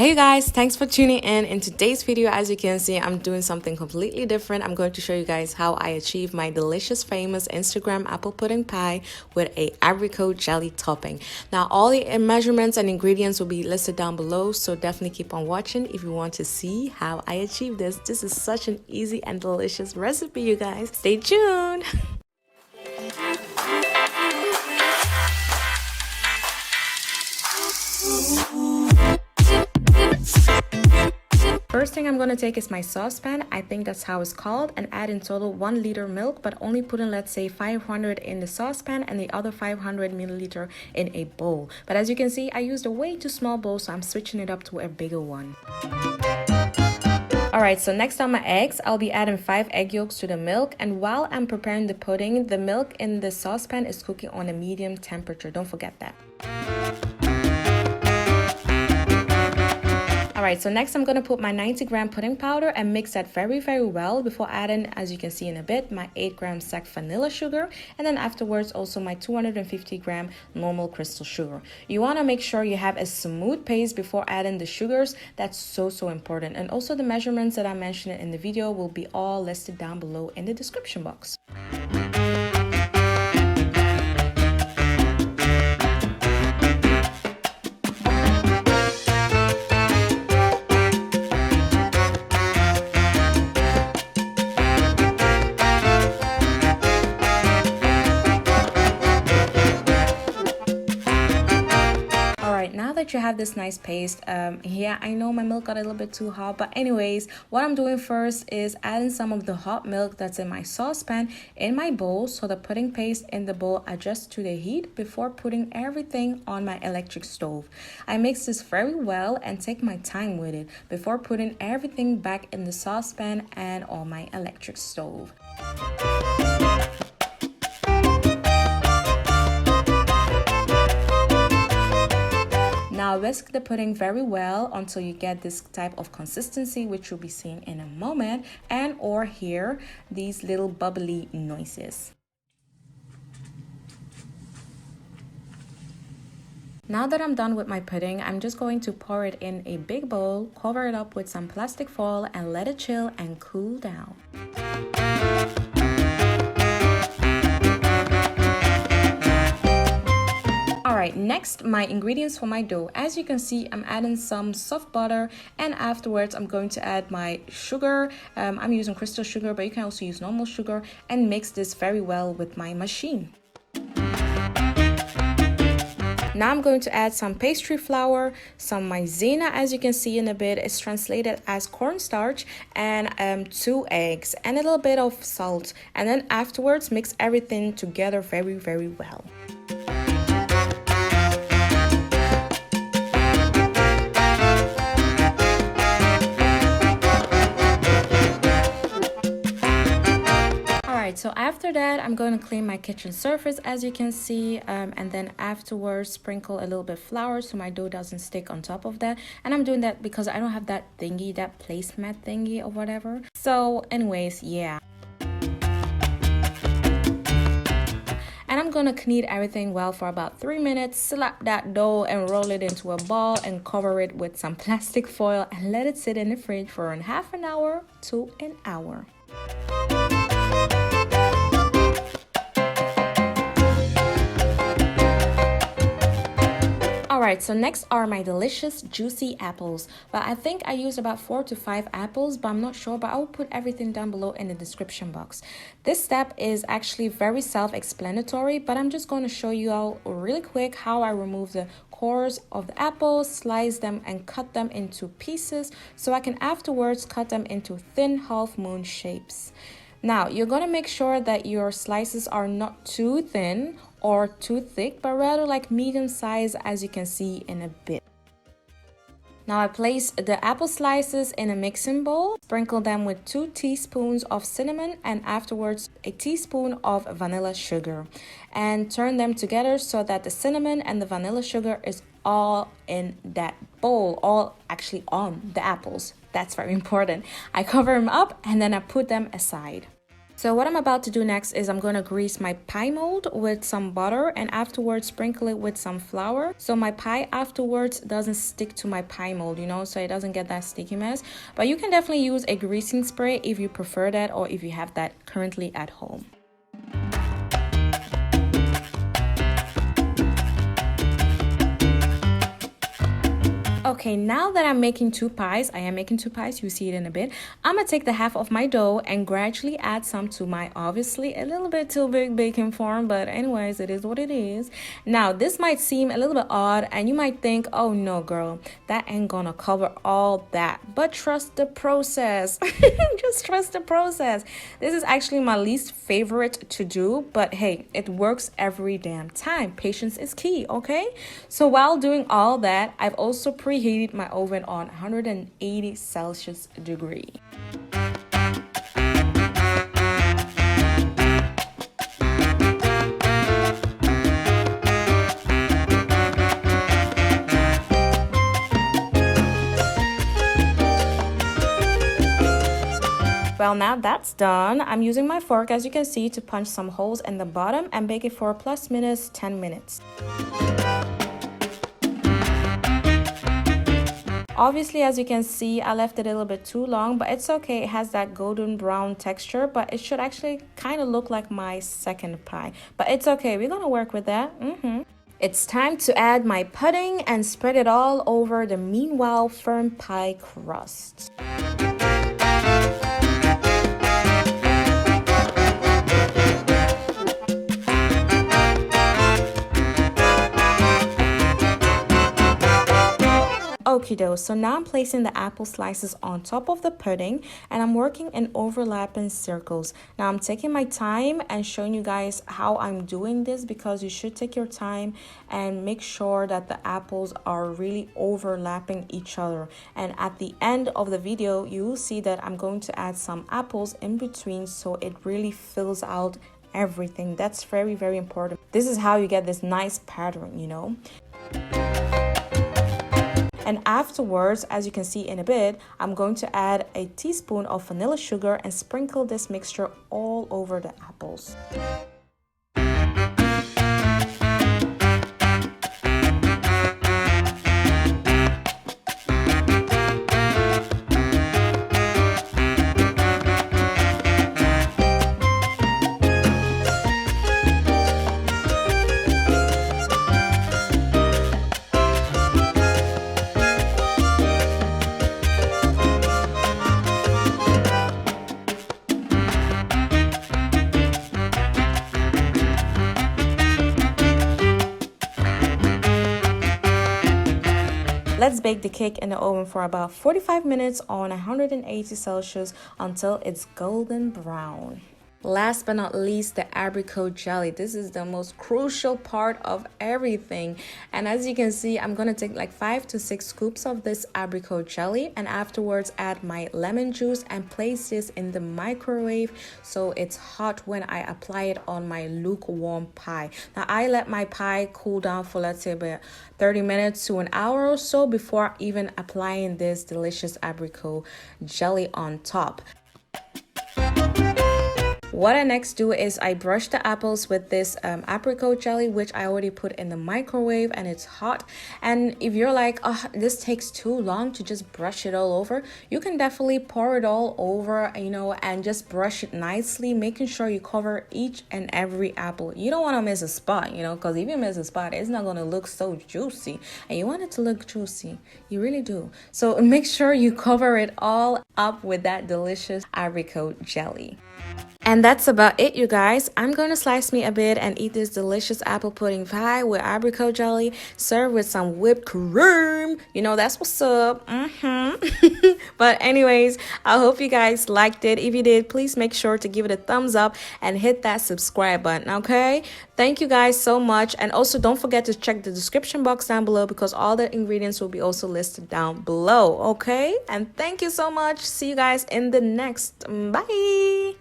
Hey you guys, thanks for tuning in today's video. As you can see, I'm doing something completely different. I'm going to show you guys how I achieve my delicious famous Instagram apple pudding pie with a apricot jelly topping. Now all the measurements and ingredients will be listed down below, so definitely keep on watching if you want to see how I achieve this. This is such an easy and delicious recipe, you guys. Stay tuned. First thing I'm going to take is my saucepan, I think that's how it's called, and add in total 1 liter milk, but only put in, let's say, 500 in the saucepan and the other 500 milliliter in a bowl. But as you can see, I used a way too small bowl, so I'm switching it up to a bigger one. Alright, so next on my eggs, I'll be adding 5 egg yolks to the milk, and while I'm preparing the pudding, the milk in the saucepan is cooking on a medium temperature. Don't forget that. Alright, so next I'm going to put my 90-gram pudding powder and mix that very well before adding, as you can see in a bit, my 8-gram sack vanilla sugar, and then afterwards also my 250-gram normal crystal sugar. You want to make sure you have a smooth paste before adding the sugars. That's so important. And also the measurements that I mentioned in the video will be all listed down below in the description box. Now that you have this nice paste, yeah, I know my milk got a little bit too hot, but anyways, what I'm doing first is adding some of the hot milk that's in my saucepan in my bowl, so the pudding paste in the bowl adjusts to the heat before putting everything on my electric stove. I mix this very well and take my time with it before putting everything back in the saucepan and on my electric stove. Now whisk the pudding very well until you get this type of consistency, which you'll be seeing in a moment, and or hear these little bubbly noises. Now that I'm done with my pudding, I'm just going to pour it in a big bowl, cover it up with some plastic foil, and let it chill and cool down. Alright, next, my ingredients for my dough. As you can see, I'm adding some soft butter, and afterwards I'm going to add my sugar. I'm using crystal sugar, but you can also use normal sugar, and mix this very well with my machine. Now I'm going to add some pastry flour, some Maizena, as you can see in a bit, it's translated as cornstarch, and 2 eggs, and a little bit of salt. And then afterwards, mix everything together very well. So after that, I'm going to clean my kitchen surface, as you can see, and then afterwards sprinkle a little bit of flour so my dough doesn't stick on top of that. And I'm doing that because I don't have that thingy, that placemat thingy or whatever. So anyways, yeah. And I'm gonna knead everything well for about 3 minutes, slap that dough and roll it into a ball and cover it with some plastic foil and let it sit in the fridge for half an hour to an hour. Alright, so next are my delicious juicy apples. But I think I used about 4 to 5 apples, but I'm not sure, but I will put everything down below in the description box. This step is actually very self-explanatory, but I'm just going to show you all really quick how I remove the cores of the apples, slice them and cut them into pieces so I can afterwards cut them into thin half moon shapes. Now, you're going to make sure that your slices are not too thin or too thick, but rather like medium size, as you can see in a bit. Now I place the apple slices in a mixing bowl, sprinkle them with 2 teaspoons of cinnamon and afterwards a teaspoon of vanilla sugar, and turn them together so that the cinnamon and the vanilla sugar is all in that bowl, all actually on the apples. That's very important. I cover them up and then I put them aside. So what I'm about to do next is I'm going to grease my pie mold with some butter and afterwards sprinkle it with some flour. So my pie afterwards doesn't stick to my pie mold, you know, so it doesn't get that sticky mess. But you can definitely use a greasing spray if you prefer that or if you have that currently at home. Okay, now that I'm making two pies, I am making two pies, you see it in a bit. I'm gonna take the half of my dough and gradually add some to my obviously a little bit too big baking form, but anyways, it is what it is. Now, this might seem a little bit odd and you might think, oh no girl, that ain't gonna cover all that. But trust the process. Just trust the process. This is actually my least favorite to do, but hey, it works every damn time. Patience is key, okay? So while doing all that, I've also preheated my oven on 180 Celsius degree. Well, now that's done. I'm using my fork, as you can see, to punch some holes in the bottom and bake it for plus minus 10 minutes. Obviously, as you can see, I left it a little bit too long, but it's okay. It has that golden brown texture, but it should actually kind of look like my second pie. But it's okay. We're going to work with that. It's time to add my pudding and spread it all over the meanwhile firm pie crust. Okie doke, so now I'm placing the apple slices on top of the pudding and I'm working in overlapping circles. Now I'm taking my time and showing you guys how I'm doing this because you should take your time and make sure that the apples are really overlapping each other. And at the end of the video, you will see that I'm going to add some apples in between so it really fills out everything. That's very, very important. This is how you get this nice pattern, you know. And afterwards, as you can see in a bit, I'm going to add a teaspoon of vanilla sugar and sprinkle this mixture all over the apples. Let's bake the cake in the oven for about 45 minutes on 180 Celsius until it's golden brown. Last but not least, the apricot jelly. This is the most crucial part of everything. And as you can see, I'm going to take like 5 to 6 scoops of this apricot jelly and afterwards add my lemon juice and place this in the microwave so it's hot when I apply it on my lukewarm pie. Now, I let my pie cool down for let's say about 30 minutes to an hour or so before even applying this delicious apricot jelly on top. What I next do is I brush the apples with this apricot jelly, which I already put in the microwave and it's hot. And if you're like, oh, this takes too long to just brush it all over, you can definitely pour it all over, you know, and just brush it nicely, making sure you cover each and every apple. You don't want to miss a spot, you know, because if you miss a spot, it's not going to look so juicy. And you want it to look juicy. You really do. So make sure you cover it all up with that delicious apricot jelly. And that's about it, you guys. I'm going to slice me a bit and eat this delicious apple pudding pie with apricot jelly, served with some whipped cream. You know, that's what's up. But anyways, I hope you guys liked it. If you did, please make sure to give it a thumbs up and hit that subscribe button, okay? Thank you guys so much. And also don't forget to check the description box down below because all the ingredients will be also listed down below, okay? And thank you so much. See you guys in the next. Bye.